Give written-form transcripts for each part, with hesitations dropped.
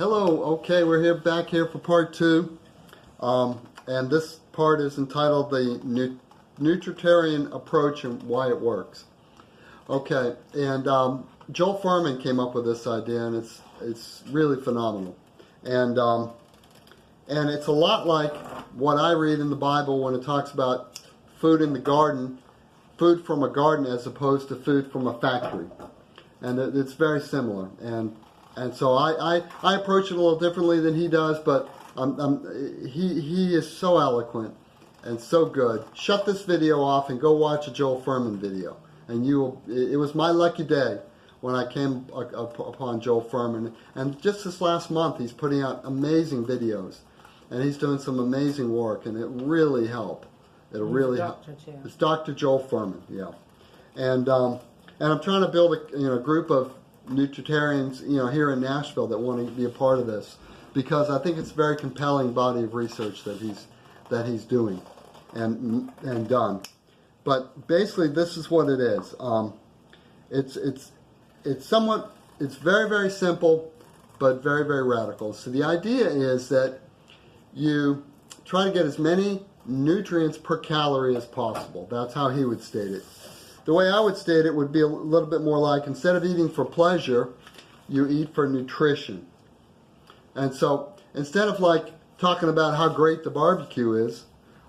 Hello, okay, we're back here for part 2, and this part is entitled The Nutritarian Approach and Why It Works. Okay, and Joel Fuhrman came up with this idea, and it's really phenomenal. And it's a lot like what I read in the Bible when it talks about food in the garden, food from a garden as opposed to food from a factory. And it's very similar. And so I approach it a little differently than he does, but he is so eloquent and so good. Shut this video off and go watch a Joel Fuhrman video. And it was my lucky day when I came upon Joel Fuhrman. And just this last month, he's putting out amazing videos. And he's doing some amazing work, and it really helped. It'll really help. It's Dr. Joel Fuhrman, yeah. And I'm trying to build a group of nutritarians, here in Nashville that want to be a part of this, because I think it's a very compelling body of research that he's doing and done. But basically, this is what it is. It's very, very simple, but very, very radical. So the idea is that you try to get as many nutrients per calorie as possible. That's how he would state it. The way I would state it would be a little bit more like, instead of eating for pleasure, you eat for nutrition. And so instead of like talking about how great the barbecue is,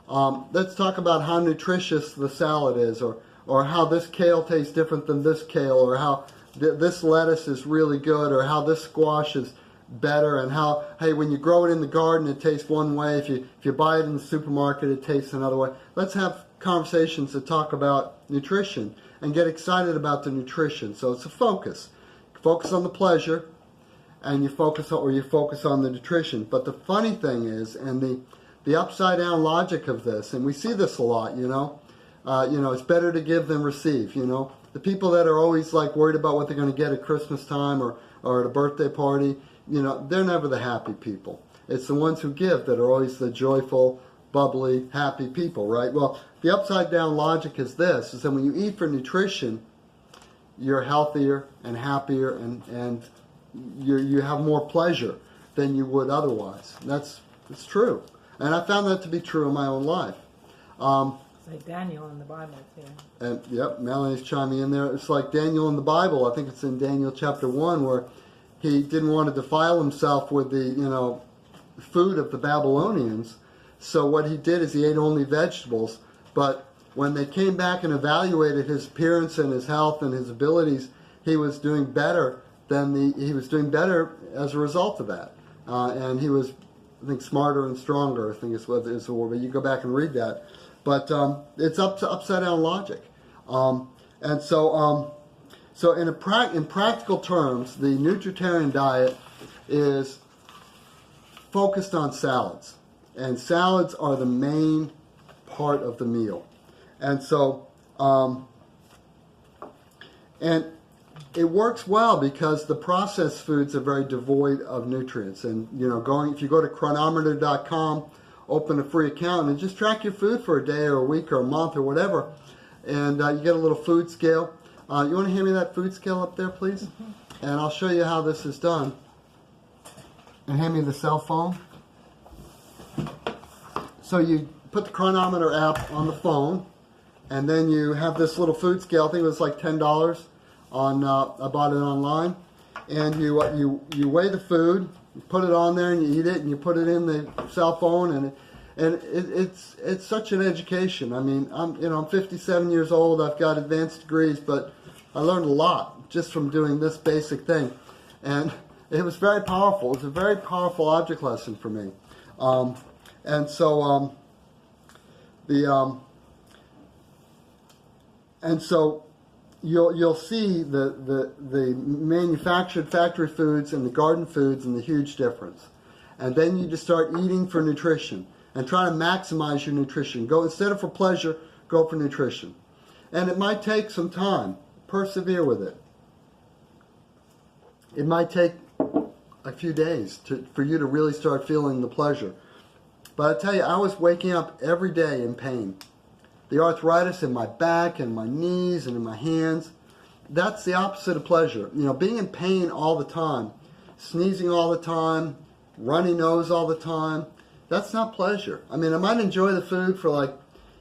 let's talk about how nutritious the salad is, or how this kale tastes different than this kale, or how this lettuce is really good, or how this squash is better, and how, hey, when you grow it in the garden it tastes one way, if you buy it in the supermarket it tastes another way. Let's have conversations that talk about nutrition and get excited about the nutrition. So it's a focus. Focus on the pleasure, and you focus on the nutrition. But the funny thing is, and the upside down logic of this, and we see this a lot, it's better to give than receive. The people that are always like worried about what they're going to get at Christmas time or at a birthday party, they're never the happy people. It's the ones who give that are always the joyful, bubbly, happy people, right? Well, the upside down logic is this, is that when you eat for nutrition, you're healthier and happier, and you have more pleasure than you would otherwise. It's true. And I found that to be true in my own life. It's like Daniel in the Bible too. And yep, Melanie's chiming in there. It's like Daniel in the Bible. I think it's in Daniel chapter 1, where he didn't want to defile himself with the food of the Babylonians. So what he did is he ate only vegetables. But when they came back and evaluated his appearance and his health and his abilities, he was doing better as a result of that. And he was, I think, smarter and stronger, I think is the word. But you go back and read that. But it's upside down logic. So in practical terms, the nutritarian diet is focused on salads. And salads are the main part of the meal. And so, and it works well because the processed foods are very devoid of nutrients. And, if you go to chronometer.com, open a free account and just track your food for a day or a week or a month or whatever, and you get a little food scale. You want to hand me that food scale up there, please? Mm-hmm. And I'll show you how this is done. And hand me the cell phone. So you put the Chronometer app on the phone, and then you have this little food scale. I think it was like $10 on. I bought it online, and you weigh the food, you put it on there, and you eat it, and you put it in the cell phone, and it's such an education. I mean, I'm 57 years old. I've got advanced degrees, but I learned a lot just from doing this basic thing, and it was very powerful. It was a very powerful object lesson for me. And so you'll see the manufactured factory foods and the garden foods and the huge difference. And then you just start eating for nutrition and try to maximize your nutrition. Go, instead of for pleasure, go for nutrition. And it might take some time. Persevere with it. It might take a few days for you to really start feeling the pleasure. But I tell you, I was waking up every day in pain. The arthritis in my back and my knees and in my hands, that's the opposite of pleasure. Being in pain all the time sneezing all the time, runny nose all the time. That's not pleasure. I mean, I might enjoy the food for like,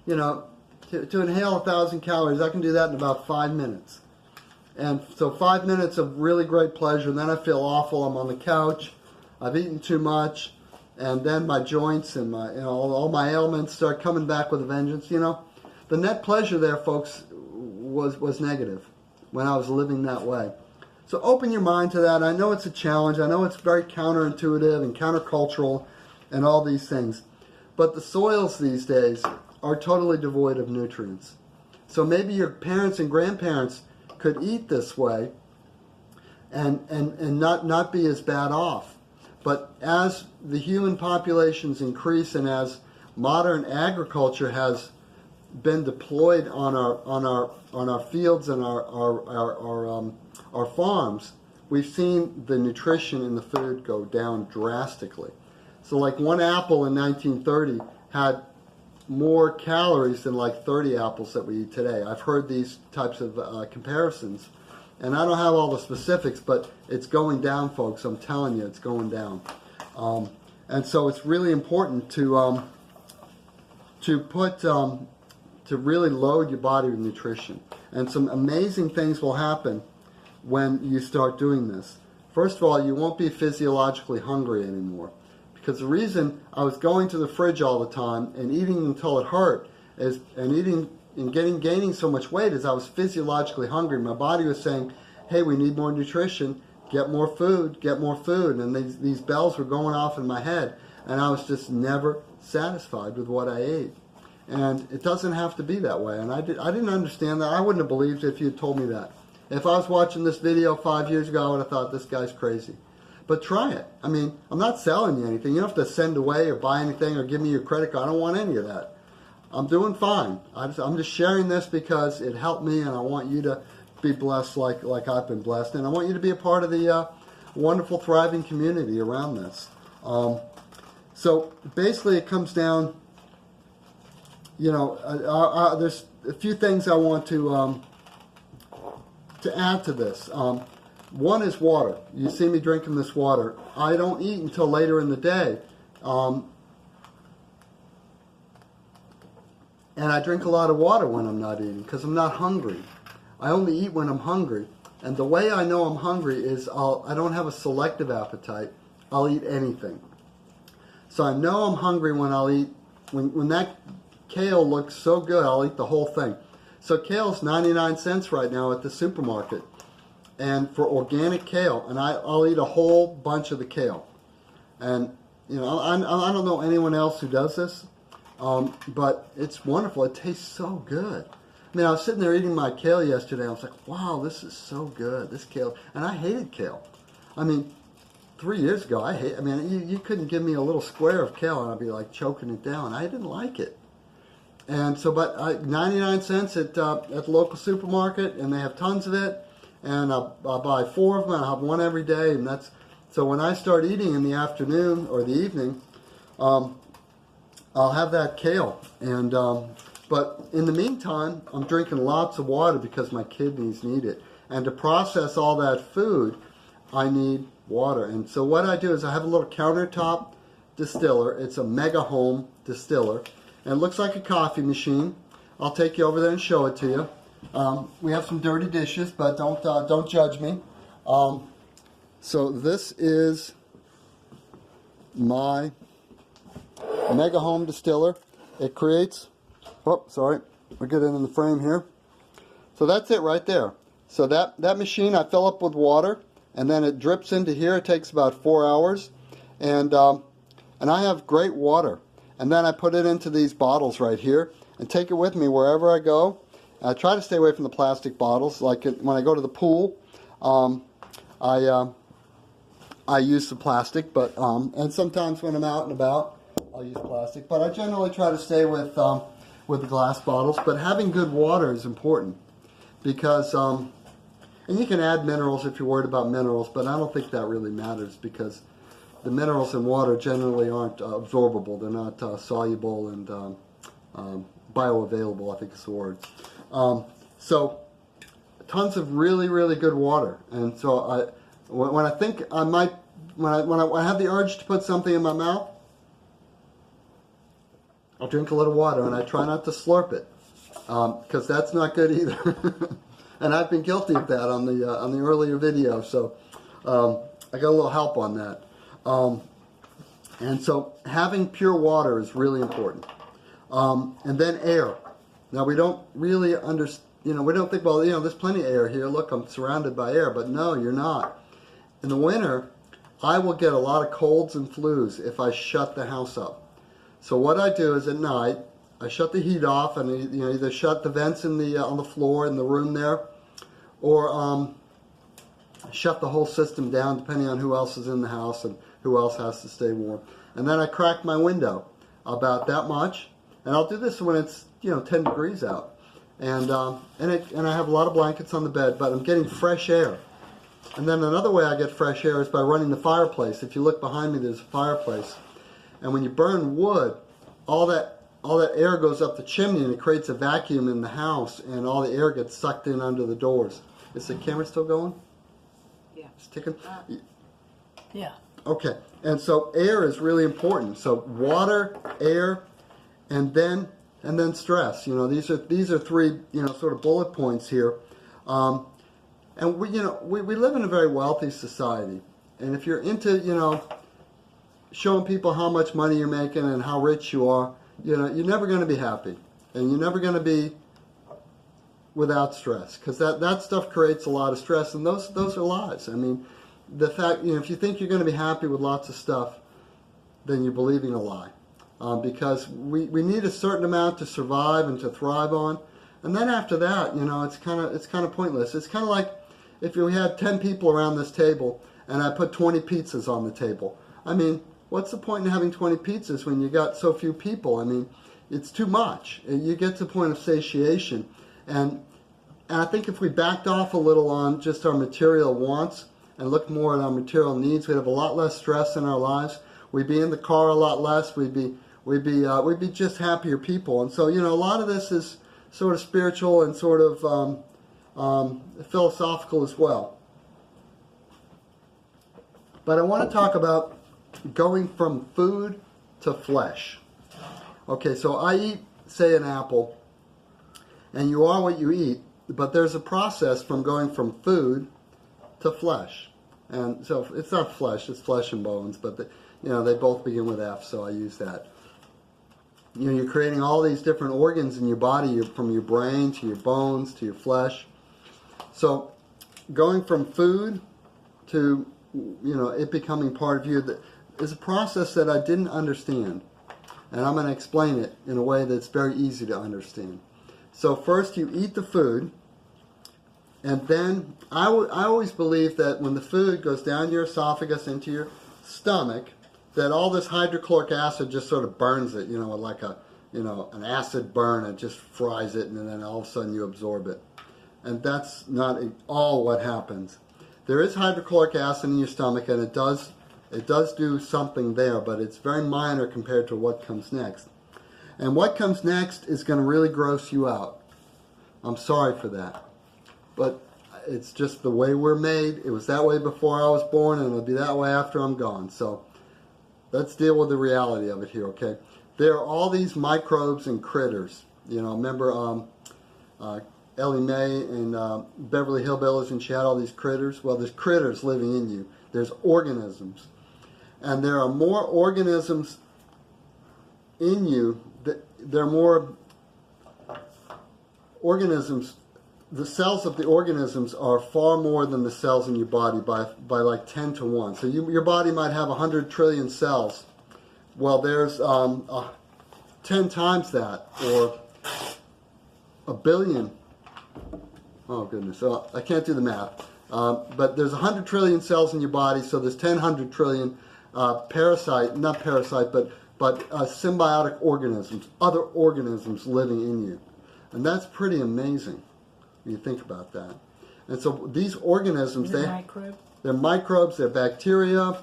you know, to inhale 1,000 calories, I can do that in about 5 minutes. And so 5 minutes of really great pleasure, and then I feel awful. I'm on the couch, I've eaten too much, and then my joints and my, you know, all my ailments start coming back with a vengeance. You know, the net pleasure there, folks, was negative when I was living that way. So open your mind to that. I know it's a challenge. I know it's very counterintuitive and countercultural and all these things. But the soils these days are totally devoid of nutrients. So maybe your parents and grandparents could eat this way and not be as bad off. But as the human populations increase and as modern agriculture has been deployed on our fields and our farms, we've seen the nutrition in the food go down drastically. So like one apple in 1930 had more calories than like 30 apples that we eat today. I've heard these types of comparisons, and I don't have all the specifics, but it's going down, folks. I'm telling you, it's going down. And so it's really important to really load your body with nutrition. And some amazing things will happen when you start doing this. First of all, you won't be physiologically hungry anymore. Because the reason I was going to the fridge all the time and eating until it hurt gaining so much weight is I was physiologically hungry. My body was saying, hey, we need more nutrition, get more food. And these bells were going off in my head, and I was just never satisfied with what I ate. And it doesn't have to be that way. And I didn't understand that. I wouldn't have believed it if you had told me that. If I was watching this video 5 years ago, I would have thought this guy's crazy. But try it. I mean, I'm not selling you anything. You don't have to send away or buy anything or give me your credit card. I don't want any of that. I'm doing fine. I'm just sharing this because it helped me, and I want you to be blessed like I've been blessed. And I want you to be a part of the wonderful, thriving community around this. So basically it comes down, you know, there's a few things I want to add to this. One is water. You see me drinking this water. I don't eat until later in the day. And I drink a lot of water when I'm not eating because I'm not hungry. I only eat when I'm hungry. And the way I know I'm hungry is I don't have a selective appetite. I'll eat anything. So I know I'm hungry when I'll eat, when that kale looks so good, I'll eat the whole thing. So kale's 99 cents right now at the supermarket. And for organic kale, and I'll eat a whole bunch of the kale. And, you know, I don't know anyone else who does this, but it's wonderful. It tastes so good. I mean, I was sitting there eating my kale yesterday. I was like, wow, this is so good, this kale. And I hated kale. I mean, 3 years ago, you couldn't give me a little square of kale and I'd be like choking it down. I didn't like it. And so, but 99 cents at the local supermarket, and they have tons of it. And I'll buy 4 of them, and I'll have one every day. And so when I start eating in the afternoon or the evening, I'll have that kale. And but in the meantime, I'm drinking lots of water because my kidneys need it. And to process all that food, I need water. And so what I do is I have a little countertop distiller. It's a mega home distiller. And it looks like a coffee machine. I'll take you over there and show it to you. We have some dirty dishes, but don't judge me. So this is my mega home distiller. It creates, oh, sorry, we'll get it in the frame here. So that's it right there. So that machine I fill up with water, and then it drips into here. It takes about 4 hours, and I have great water. And then I put it into these bottles right here and take it with me wherever I go. I try to stay away from the plastic bottles. Like when I go to the pool, I use the plastic, but and sometimes when I'm out and about, I'll use plastic. But I generally try to stay with the glass bottles. But having good water is important because, and you can add minerals if you're worried about minerals, but I don't think that really matters because the minerals in water generally aren't absorbable. They're not soluble and bioavailable, I think is the word. So tons of really, really good water. And so when I think I might when I have the urge to put something in my mouth, I'll drink a little water, and I try not to slurp it, because that's not good either. And I've been guilty of that on the earlier video, so I got a little help on that. And so having pure water is really important. And then air. Now we don't really understand, we don't think, well, there's plenty of air here. Look, I'm surrounded by air. But no, you're not. In the winter, I will get a lot of colds and flus if I shut the house up. So what I do is at night, I shut the heat off and either shut the vents in on the floor in the room there, or shut the whole system down depending on who else is in the house and who else has to stay warm. And then I crack my window about that much, and I'll do this when it's 10 degrees out, and I have a lot of blankets on the bed, but I'm getting fresh air. And then another way I get fresh air is by running the fireplace. If you look behind me, there's a fireplace. And when you burn wood, all that air goes up the chimney and it creates a vacuum in the house, and all the air gets sucked in under the doors. Is the camera still going? Yeah. It's ticking? Yeah. Okay. And so air is really important. So water, air, and then stress. These are three sort of bullet points here. And we live in a very wealthy society. And if you're into showing people how much money you're making and how rich you are, you're never going to be happy, and you're never going to be without stress, because that stuff creates a lot of stress, and those are lies. I mean, the fact, if you think you're going to be happy with lots of stuff, then you're believing a lie, because we need a certain amount to survive and to thrive on, and then after that, it's kind of pointless. It's kind of like if we had 10 people around this table and I put 20 pizzas on the table. I mean, what's the point in having 20 pizzas when you got so few people? I mean, it's too much. You get to the point of satiation. And I think if we backed off a little on just our material wants and looked more at our material needs, we'd have a lot less stress in our lives. We'd be in the car a lot less. We'd be just happier people. And so, a lot of this is sort of spiritual and sort of philosophical as well. But I want to talk about going from food to flesh. Okay, so I eat, say, an apple, and you are what you eat, but there's a process from going from food to flesh. And so it's not flesh, it's flesh and bones, but they both begin with F, so I use that. You're creating all these different organs in your body, from your brain to your bones to your flesh. So going from food to it becoming part of you is a process that I didn't understand, and I'm going to explain it in a way that's very easy to understand. So first you eat the food, and then I always believe that when the food goes down your esophagus into your stomach, that all this hydrochloric acid just sort of burns it, like an acid burn. It just fries it, and then all of a sudden you absorb it. And that's not at all what happens. There is hydrochloric acid in your stomach, and it does do something there, but it's very minor compared to what comes next. And what comes next is going to really gross you out. I'm sorry for that. But it's just the way we're made. It was that way before I was born, and it'll be that way after I'm gone. So let's deal with the reality of it here, okay? There are all these microbes and critters. Remember Ellie Mae and Beverly Hillbillies, and she had all these critters? Well, there's critters living in you. There's organisms. And there are more organisms in you. There are more organisms. The cells of the organisms are far more than the cells in your body by like 10 to 1. So your body might have 100 trillion cells. Well, there's 10 times that, or a billion. Oh, goodness. So I can't do the math. But there's 100 trillion cells in your body, so there's 100 trillion symbiotic organisms, other organisms living in you. And that's pretty amazing when you think about that. And so these organisms, they're microbes, they're bacteria,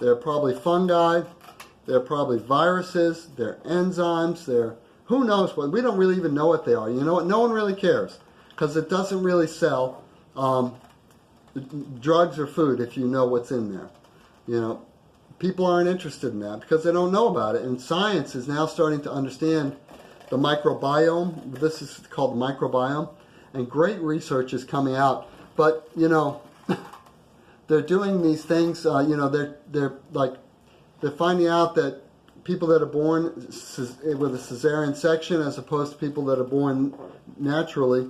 they're probably fungi, they're probably viruses, they're enzymes, they're who knows what. We don't really even know what they are. You know what? No one really cares, because it doesn't really sell drugs or food if you know what's in there. You know, people aren't interested in that because they don't know about it. And science is now starting to understand the microbiome. This is called the microbiome. And great research is coming out. But, you know, they're doing these things, you know, they're finding out that people that are born with a cesarean section as opposed to people that are born naturally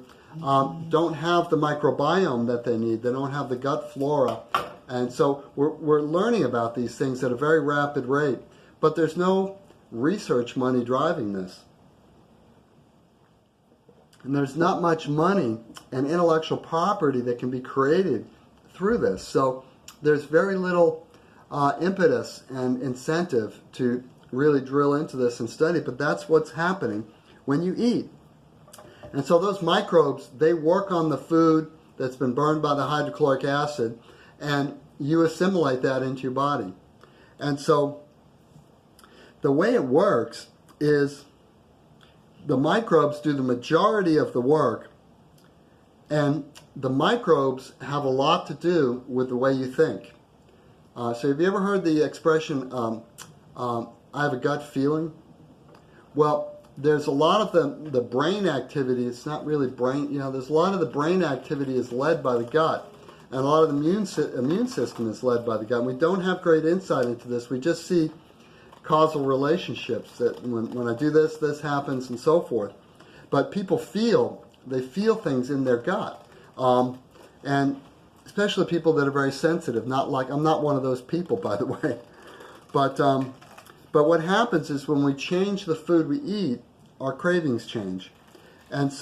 don't have the microbiome that they need. They don't have the gut flora. And so we're learning about these things at a very rapid rate. But there's no research money driving this. And there's not much money and intellectual property that can be created through this. So there's very little impetus and incentive to really drill into this and study, but that's what's happening when you eat. And so those microbes, they work on the food that's been burned by the hydrochloric acid, and you assimilate that into your body. And so the way it works is the microbes do the majority of the work, and the microbes have a lot to do with the way you think. So have you ever heard the expression, I have a gut feeling? Well, there's a lot of the brain activity. It's not really brain, you know, there's a lot of the brain activity is led by the gut. And a lot of the immune system is led by the gut. And we don't have great insight into this. We just see causal relationships that when I do this, this happens and so forth. But people feel things in their gut. And especially people that are very sensitive. I'm not one of those people, by the way. But what happens is when we change the food we eat, our cravings change. And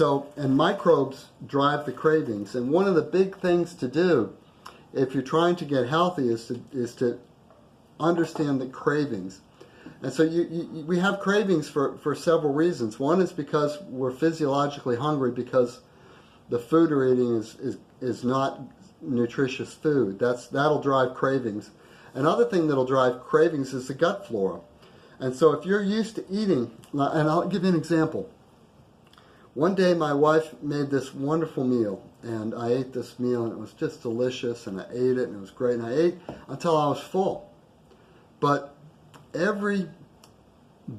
microbes drive the cravings. And one of the big things to do if you're trying to get healthy is to understand the cravings. And so we have cravings for several reasons. One is because we're physiologically hungry because the food we're eating is not nutritious food. That'll drive cravings. Another thing that'll drive cravings is the gut flora. And so if you're used to eating, and I'll give you an example. One day my wife made this wonderful meal, and I ate this meal, and it was just delicious, and I ate it, and it was great, and I ate until I was full. But every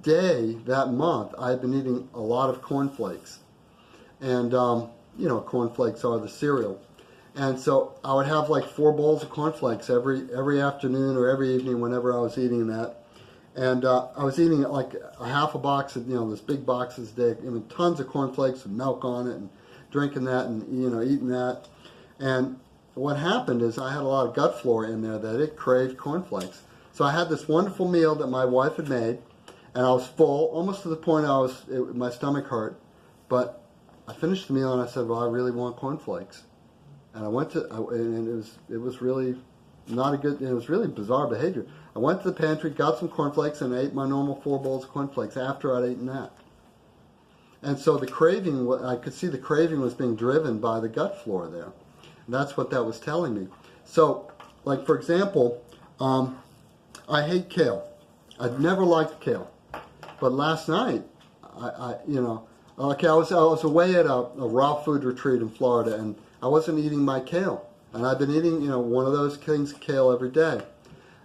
day that month, I had been eating a lot of cornflakes. And, you know, cornflakes are the cereal. And so I would have like 4 bowls of cornflakes every afternoon or every evening whenever I was eating that. And I was eating like a half a box of, you know, this big boxes a day, I mean, tons of cornflakes with milk on it, and drinking that and, you know, eating that. And what happened is I had a lot of gut flora in there that it craved cornflakes. So I had this wonderful meal that my wife had made, and I was full, almost to the point my stomach hurt. But I finished the meal and I said, well, I really want cornflakes. And and it was really not a good, it was really bizarre behavior. I went to the pantry, got some cornflakes, and I ate my normal 4 bowls of cornflakes after I'd eaten that. And so the craving, I could see the craving was being driven by the gut flora there. And that's what that was telling me. So, like for example, I hate kale. I'd never liked kale. But last night, I was away at a raw food retreat in Florida, and I wasn't eating my kale. And I've been eating, you know, one of those things of kale every day.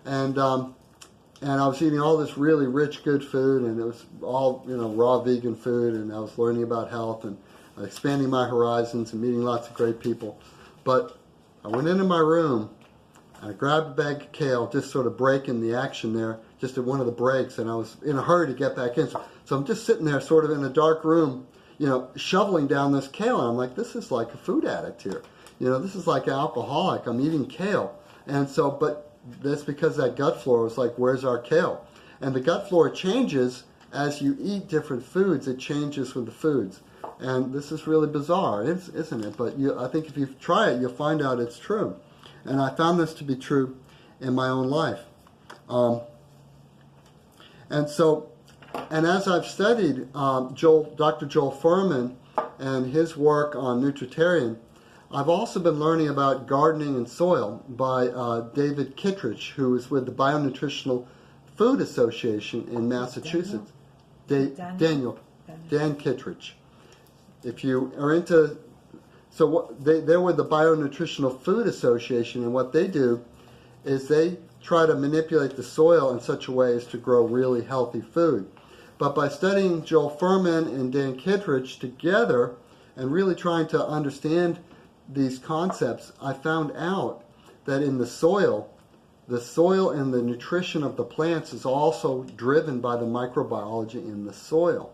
And I was eating all this really rich, good food, and it was all, you know, raw vegan food, and I was learning about health and expanding my horizons and meeting lots of great people. But I went into my room, and I grabbed a bag of kale, just sort of breaking the action there, just at one of the breaks, and I was in a hurry to get back in. So I'm just sitting there sort of in a dark room, you know, shoveling down this kale, and I'm like, this is like a food addict here. You know, this is like an alcoholic. I'm eating kale. And so, but that's because that gut flora was like, where's our kale? And the gut flora changes as you eat different foods. It changes with the foods. And this is really bizarre, isn't it? But I think if you try it, you'll find out it's true. And I found this to be true in my own life. And as I've studied Dr. Joel Fuhrman and his work on Nutritarian, I've also been learning about gardening and soil by David Kittredge, who is with the Bionutritional Food Association in Massachusetts. Dan Kittredge. If you are into, they're with the Bionutritional Food Association, and what they do is they try to manipulate the soil in such a way as to grow really healthy food. But by studying Joel Furman and Dan Kittredge together and really trying to understand these concepts, I found out that in the soil and the nutrition of the plants is also driven by the microbiology in the soil.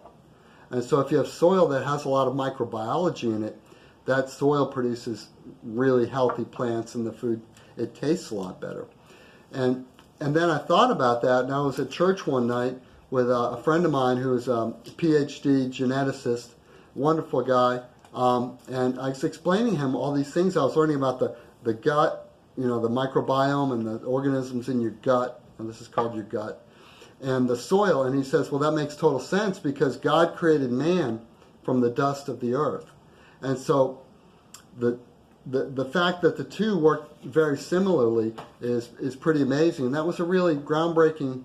And so if you have soil that has a lot of microbiology in it, that soil produces really healthy plants, and the food, it tastes a lot better. And then I thought about that, and I was at church one night with a friend of mine who is a PhD geneticist, wonderful guy, and I was explaining to him all these things I was learning about the gut, the microbiome and the organisms in your gut, and this is called your gut, and the soil. And he says, well, that makes total sense because God created man from the dust of the earth. And so the fact that the two work very similarly is pretty amazing. And that was a really groundbreaking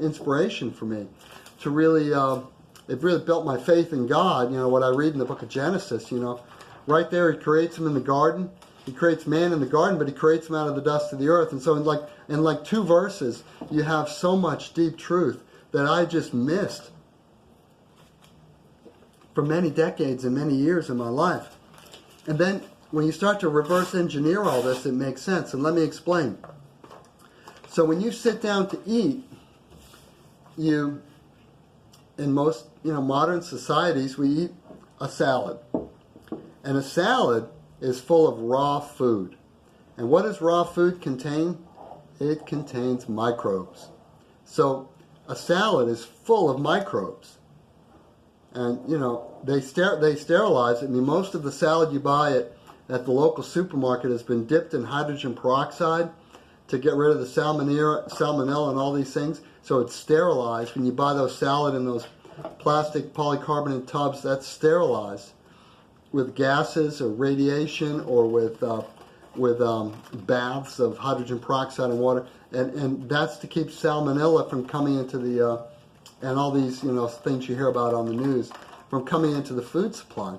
inspiration for me to really, it really built my faith in God. What I read in the book of Genesis, right there, he creates him in the garden. He creates man in the garden, but he creates him out of the dust of the earth. And so in like 2 verses, you have so much deep truth that I just missed for many decades and many years in my life. And then when you start to reverse engineer all this, it makes sense. And let me explain. So when you sit down to eat, in most modern societies, we eat a salad. And a salad is full of raw food. And what does raw food contain? It contains microbes. So a salad is full of microbes. And, they sterilize it. I mean, most of the salad you buy at the local supermarket has been dipped in hydrogen peroxide to get rid of the salmonella and all these things. So it's sterilized. When you buy those salad in those plastic polycarbonate tubs, that's sterilized with gases or radiation or with baths of hydrogen peroxide and water. And that's to keep salmonella from coming into the, and all these, things you hear about on the news, from coming into the food supply.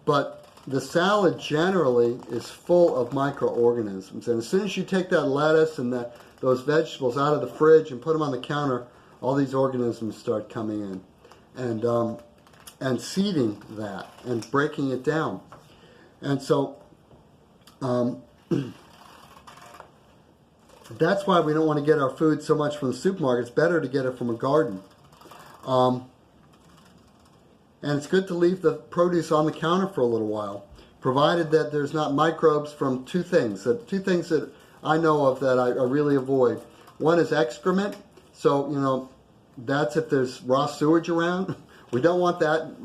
But the salad generally is full of microorganisms. And as soon as you take that lettuce and those vegetables out of the fridge and put them on the counter, all these organisms start coming in and seeding that and breaking it down. And so that's why we don't want to get our food so much from the supermarket. It's better to get it from a garden. And it's good to leave the produce on the counter for a little while, provided that there's not microbes from 2 things. The 2 things that I know of that I really avoid. One is excrement. So, that's if there's raw sewage around. We don't want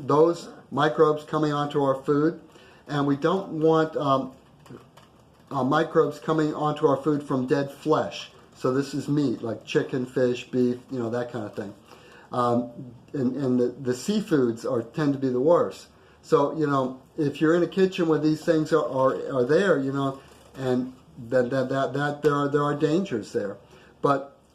those microbes coming onto our food. And we don't want microbes coming onto our food from dead flesh. So this is meat, like chicken, fish, beef, that kind of thing. And the seafoods tend to be the worst. So, if you're in a kitchen where these things are there, and that there are dangers there.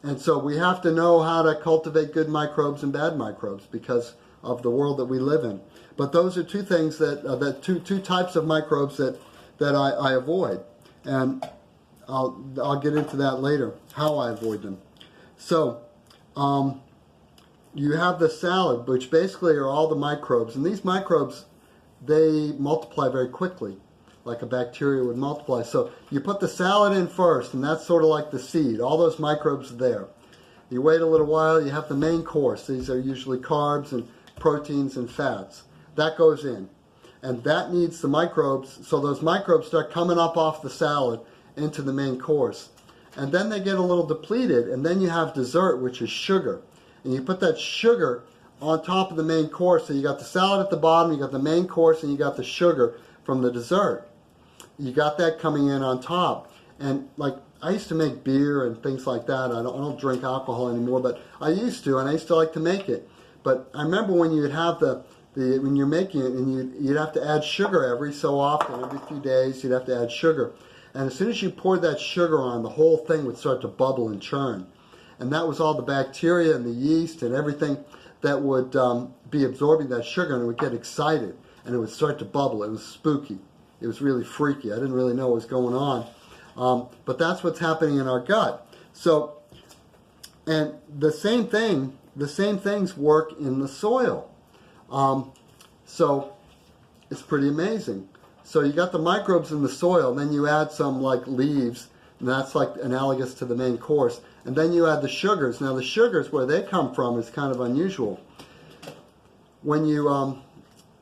And so we have to know how to cultivate good microbes and bad microbes because of the world that we live in. But those are 2 things that two types of microbes that I avoid. And I'll get into that later, how I avoid them. So, you have the salad, which basically are all the microbes. And these microbes, they multiply very quickly, like a bacteria would multiply. So you put the salad in first, and that's sort of like the seed. All those microbes are there. You wait a little while, you have the main course. These are usually carbs and proteins and fats. That goes in. And that needs the microbes, so those microbes start coming up off the salad into the main course. And then they get a little depleted, and then you have dessert, which is sugar. And you put that sugar on top of the main course. So you got the salad at the bottom, you got the main course, and you got the sugar from the dessert. You got that coming in on top. And like I used to make beer and things like that. I don't drink alcohol anymore, but I used to, and I used to like to make it. But I remember when you'd have when you're making it, and you'd have to add sugar every so often, every few days, you'd have to add sugar. And as soon as you poured that sugar on, the whole thing would start to bubble and churn. And that was all the bacteria and the yeast and everything that would be absorbing that sugar, and it would get excited, and it would start to bubble. It was spooky. It was really freaky. I didn't really know what was going on. But that's what's happening in our gut. So, and the same things work in the soil. So it's pretty amazing. So you got the microbes in the soil, then you add some like leaves, and that's like analogous to the main course. And then you add the sugars. Now the sugars, where they come from, is kind of unusual. When you,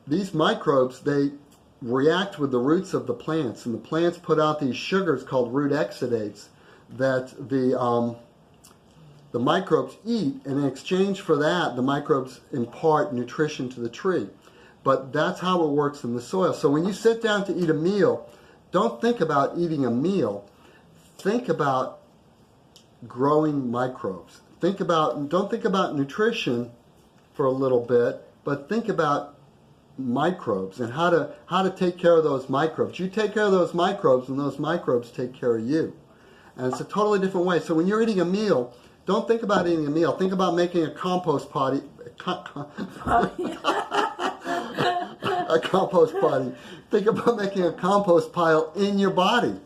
these microbes, they react with the roots of the plants, and the plants put out these sugars called root exudates that the microbes eat, and in exchange for that, the microbes impart nutrition to the tree. But that's how it works in the soil. So when you sit down to eat a meal, don't think about eating a meal. Think about growing microbes. Don't think about nutrition for a little bit, but think about microbes and how to take care of those microbes. You take care of those microbes, and those microbes take care of you. And it's a totally different way. So when you're eating a meal, don't think about eating a meal. Think about making a compost potty. A compost potty. Think about making a compost pile in your body.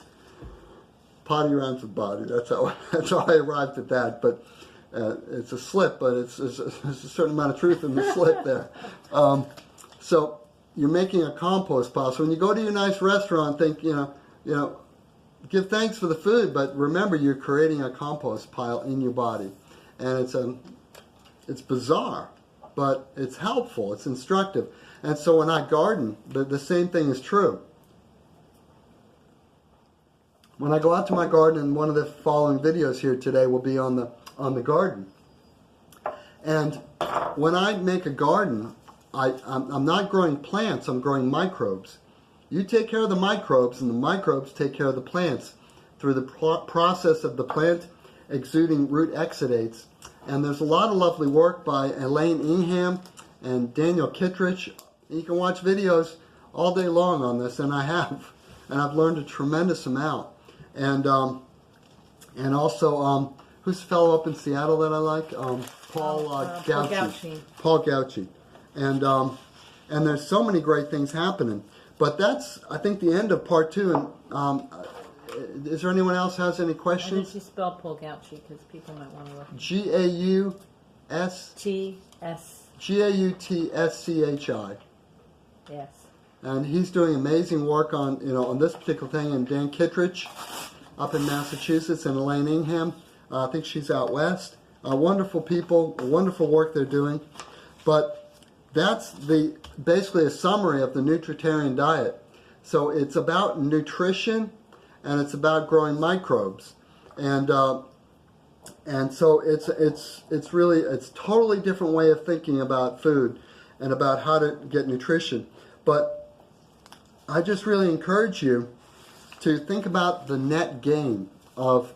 Potty rhymes with body. That's how I arrived at that. But it's a slip, but it's a certain amount of truth in the slip there. So you're making a compost pile. So when you go to your nice restaurant, think, give thanks for the food, but remember you're creating a compost pile in your body. And it's bizarre, but it's helpful, it's instructive. And so when I garden, the same thing is true. When I go out to my garden, and one of the following videos here today will be on the garden. And when I make a garden, I'm not growing plants, I'm growing microbes. You take care of the microbes, and the microbes take care of the plants through the process of the plant exuding root exudates. And there's a lot of lovely work by Elaine Ingham and Daniel Kittredge. You can watch videos all day long on this, and I have. And I've learned a tremendous amount. And also, who's the fellow up in Seattle that I like? Paul Gauci. Paul Gauci. And there's so many great things happening. But that's, I think, the end of part 2. And is there anyone else has any questions? How did you spell Paul Gauci? Because people might want to look. Gautschi. Yes. And he's doing amazing work on this particular thing. And Dan Kittredge up in Massachusetts, and Elaine Ingham, I think she's out west. Wonderful people, wonderful work they're doing. But that's basically a summary of the Nutritarian diet. So it's about nutrition, and it's about growing microbes, and so it's really a totally different way of thinking about food and about how to get nutrition. But I just really encourage you to think about the net gain of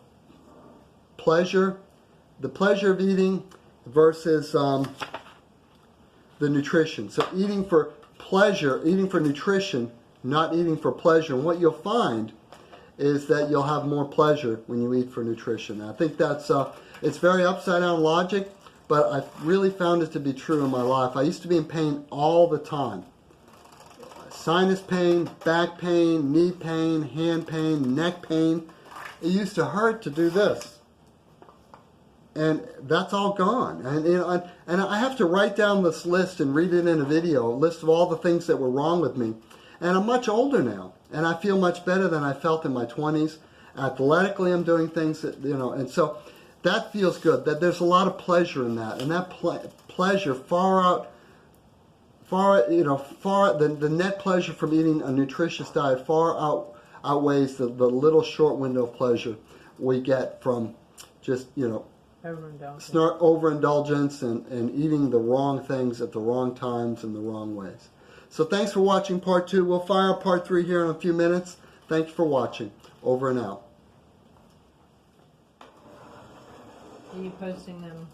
pleasure, the pleasure of eating versus the nutrition. So eating for pleasure, eating for nutrition, not eating for pleasure. And what you'll find is that you'll have more pleasure when you eat for nutrition. I think that's it's very upside down logic, but I've really found it to be true in my life. I used to be in pain all the time. Sinus pain, back pain, knee pain, hand pain, neck pain. It used to hurt to do this. And that's all gone. And I have to write down this list and read it in a video, a list of all the things that were wrong with me. And I'm much older now, and I feel much better than I felt in my 20s. Athletically, I'm doing things that, and so that feels good. That there's a lot of pleasure in that, and that pleasure the net pleasure from eating a nutritious diet far outweighs the little short window of pleasure we get from just overindulgence and eating the wrong things at the wrong times and the wrong ways. So thanks for watching part 2. We'll fire up part 3 here in a few minutes. Thanks for watching. Over and out. Are you posting them